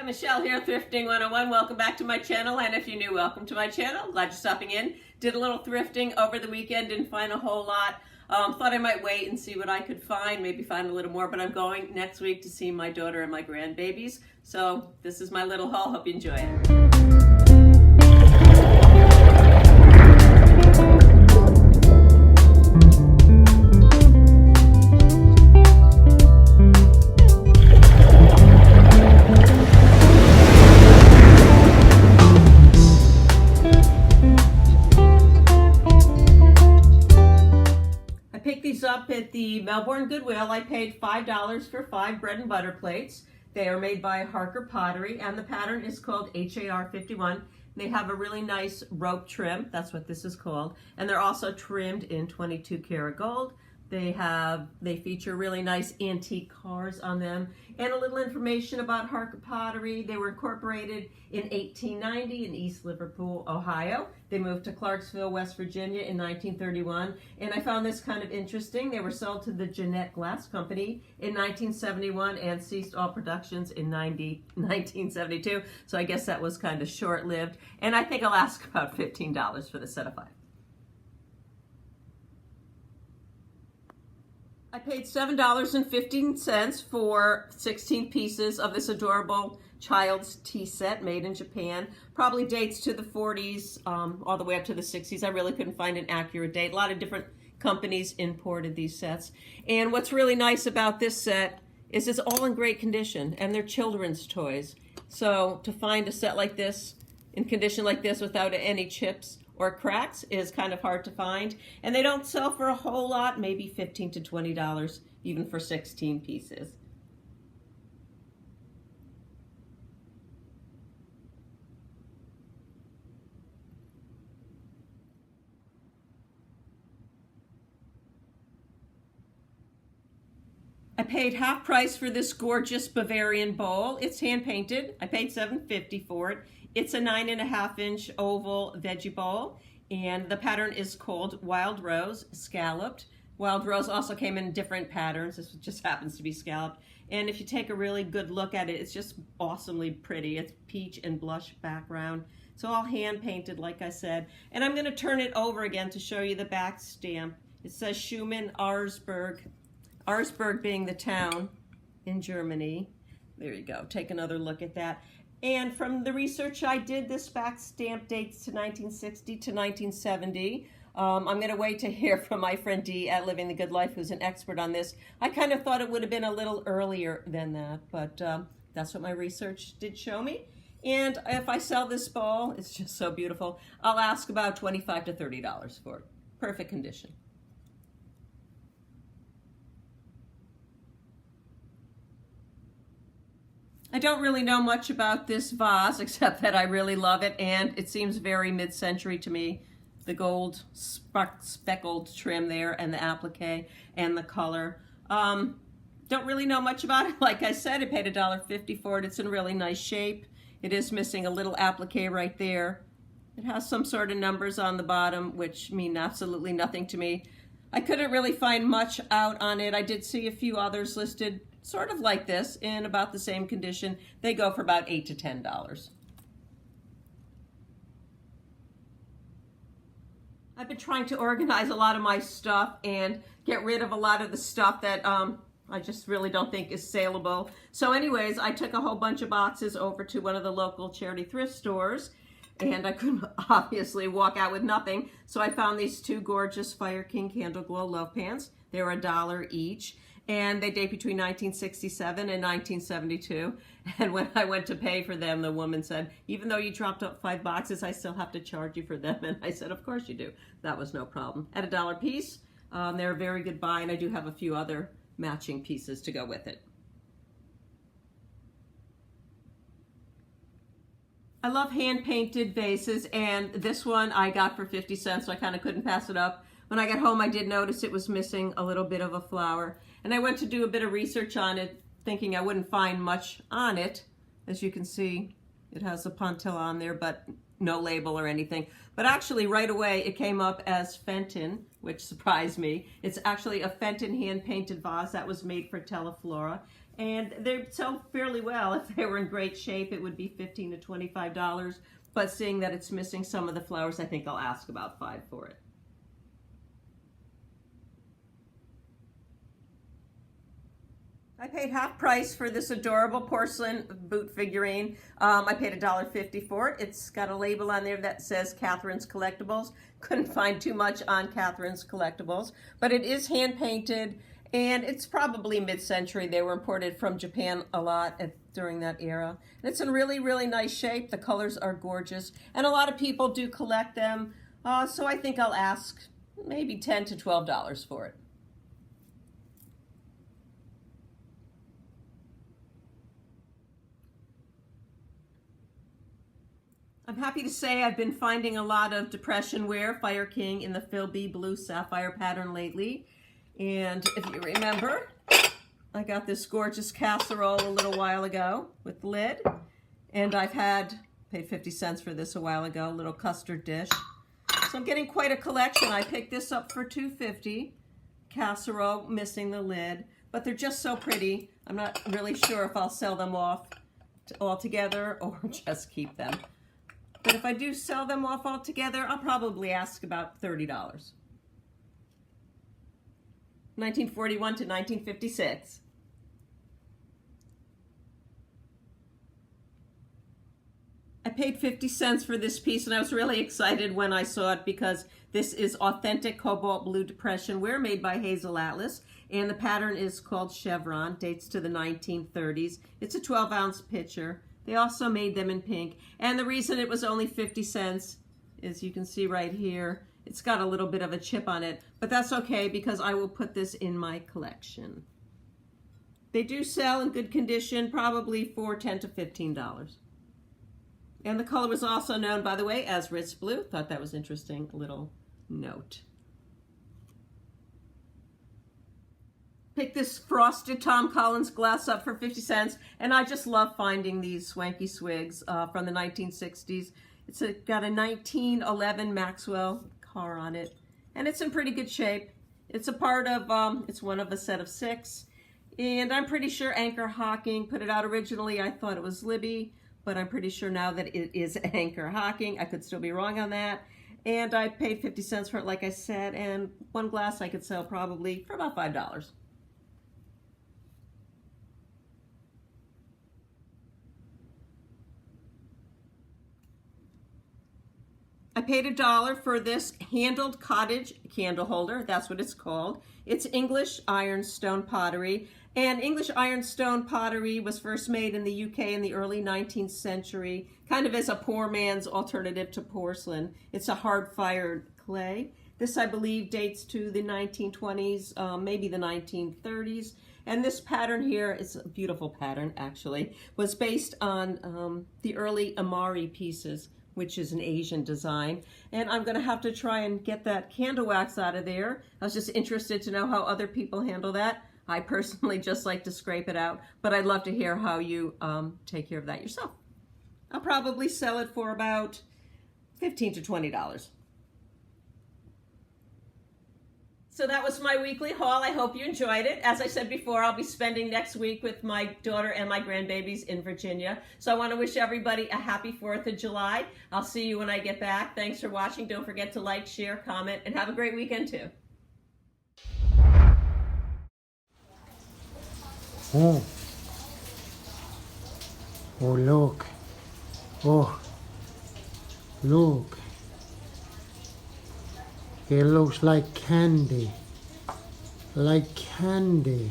Hi, Michelle here, Thrifting 101. Welcome back to my channel, and if you're new, welcome to my channel. Glad you're stopping in. Did a little thrifting over the weekend, didn't find a whole lot. Thought I might wait and see what I could find, maybe find a little more, but I'm going next week to see my daughter and my grandbabies. So this is my little haul. Hope you enjoy it. Up at the Melbourne Goodwill, I paid $5 for 5 bread and butter plates. They are made by Harker Pottery, and the pattern is called HAR 51. They have a really nice rope trim, that's what this is called, and they're also trimmed in 22 karat gold. They feature really nice antique cars on them, and a little information about Harker Pottery. They were incorporated in 1890 in East Liverpool, Ohio. They moved to Clarksville, West Virginia in 1931, and I found this kind of interesting. They were sold to the Jeanette Glass Company in 1971 and ceased all productions in 1972, so I guess that was kind of short-lived, and I think I'll ask about $15 for the set of 5. I paid $7.15 for 16 pieces of this adorable child's tea set made in Japan. Probably dates to the 40s, all the way up to the 60s. I really couldn't find an accurate date. A lot of different companies imported these sets. And what's really nice about this set is it's all in great condition, and they're children's toys. So to find a set like this, in condition like this, without any chips or cracks, is kind of hard to find, and they don't sell for a whole lot, maybe $15 to $20 even for 16 pieces. I paid half price for this gorgeous Bavarian bowl. It's hand painted. I paid $7.50 for it. It's a 9.5-inch oval veggie bowl, and the pattern is called Wild Rose Scalloped. Wild Rose also came in different patterns. This just happens to be scalloped. And if you take a really good look at it, it's just awesomely pretty. It's peach and blush background. It's all hand painted, like I said. And I'm going to turn it over again to show you the back stamp. It says Schumann Auersberg. Auersberg being the town in Germany. There you go. Take another look at that. And from the research I did, this back stamp dates to 1960 to 1970. I'm going to wait to hear from my friend Dee at Living the Good Life, who's an expert on this. I kind of thought it would have been a little earlier than that, but that's what my research did show me. And if I sell this bowl, it's just so beautiful, I'll ask about $25 to $30 for it. Perfect condition. I don't really know much about this vase, except that I really love it, and it seems very mid-century to me. The gold speckled trim there, and the applique, and the color. Don't really know much about it. Like I said, I paid $1.50 for it. It's in really nice shape. It is missing a little applique right there. It has some sort of numbers on the bottom, which mean absolutely nothing to me. I couldn't really find much out on it. I did see a few others listed sort of like this, in about the same condition. They go for about $8 to $10. I've been trying to organize a lot of my stuff and get rid of a lot of the stuff that I just really don't think is saleable. So anyways, I took a whole bunch of boxes over to one of the local charity thrift stores, and I couldn't obviously walk out with nothing. So I found these 2 gorgeous Fire King Candle Glow Love Pans. They were $1 each. And they date between 1967 and 1972. And when I went to pay for them, the woman said, even though you dropped up 5 boxes, I still have to charge you for them. And I said, of course you do. That was no problem. At $1 piece, they're a very good buy, and I do have a few other matching pieces to go with it. I love hand-painted vases, and this one I got for 50 cents, so I kind of couldn't pass it up. When I got home, I did notice it was missing a little bit of a flower. And I went to do a bit of research on it, thinking I wouldn't find much on it. As you can see, it has a puntil on there, but no label or anything. But actually, right away, it came up as Fenton which surprised me. It's actually a Fenton hand-painted vase that was made for Teleflora. And they sell fairly well. If they were in great shape, it would be $15 to $25. But seeing that it's missing some of the flowers, I think I'll ask about $5 for it. I paid half price for this adorable porcelain boot figurine. I paid $1.50 for it. It's got a label on there that says Catherine's Collectibles. Couldn't find too much on Catherine's Collectibles, but it is hand painted, and it's probably mid-century. They were imported from Japan a lot during that era. And it's in really, really nice shape. The colors are gorgeous, and a lot of people do collect them. So I think I'll ask maybe $10 to $12 for it. I'm happy to say I've been finding a lot of Depression wear, Fire King, in the Phil B Blue Sapphire pattern lately. And if you remember, I got this gorgeous casserole a little while ago with the lid. And I've paid 50 cents for this a while ago, a little custard dish. So I'm getting quite a collection. I picked this up for $2.50. Casserole, missing the lid. But they're just so pretty. I'm not really sure if I'll sell them off altogether or just keep them. But if I do sell them off altogether, I'll probably ask about $30. 1941 to 1956. I paid 50 cents for this piece, and I was really excited when I saw it because this is authentic cobalt blue Depression wear made by Hazel Atlas, and the pattern is called Chevron, dates to the 1930s. It's a 12-ounce pitcher. They also made them in pink, and the reason it was only 50 cents is you can see right here, it's got a little bit of a chip on it, but that's okay because I will put this in my collection. They do sell in good condition, probably for $10 to $15. And the color was also known, by the way, as Ritz Blue. Thought that was interesting, a little note. Picked this frosted Tom Collins glass up for 50 cents, and I just love finding these swanky swigs from the 1960s. It's got a 1911 Maxwell car on it, and it's in pretty good shape. It's a part of, it's one of a set of 6, and I'm pretty sure Anchor Hocking put it out originally. I thought it was Libby, but I'm pretty sure now that it is Anchor Hocking. I could still be wrong on that. And I paid 50 cents for it, like I said, and one glass I could sell probably for about $5. I paid $1 for this handled cottage candle holder. That's what it's called. It's English ironstone pottery. And English ironstone pottery was first made in the UK in the early 19th century, kind of as a poor man's alternative to porcelain. It's a hard-fired clay. This, I believe, dates to the 1920s, maybe the 1930s. And this pattern here is a beautiful pattern, actually, was based on the early Amari pieces, which is an Asian design. And I'm gonna have to try and get that candle wax out of there. I was just interested to know how other people handle that. I personally just like to scrape it out, but I'd love to hear how you take care of that yourself. I'll probably sell it for about $15 to $20. So that was my weekly haul. I hope you enjoyed it. As I said before, I'll be spending next week with my daughter and my grandbabies in Virginia. So I want to wish everybody a happy 4th of July. I'll see you when I get back. Thanks for watching. Don't forget to like, share, comment, and have a great weekend too. Oh. Oh, look. Oh. Look. It looks like candy. Like candy.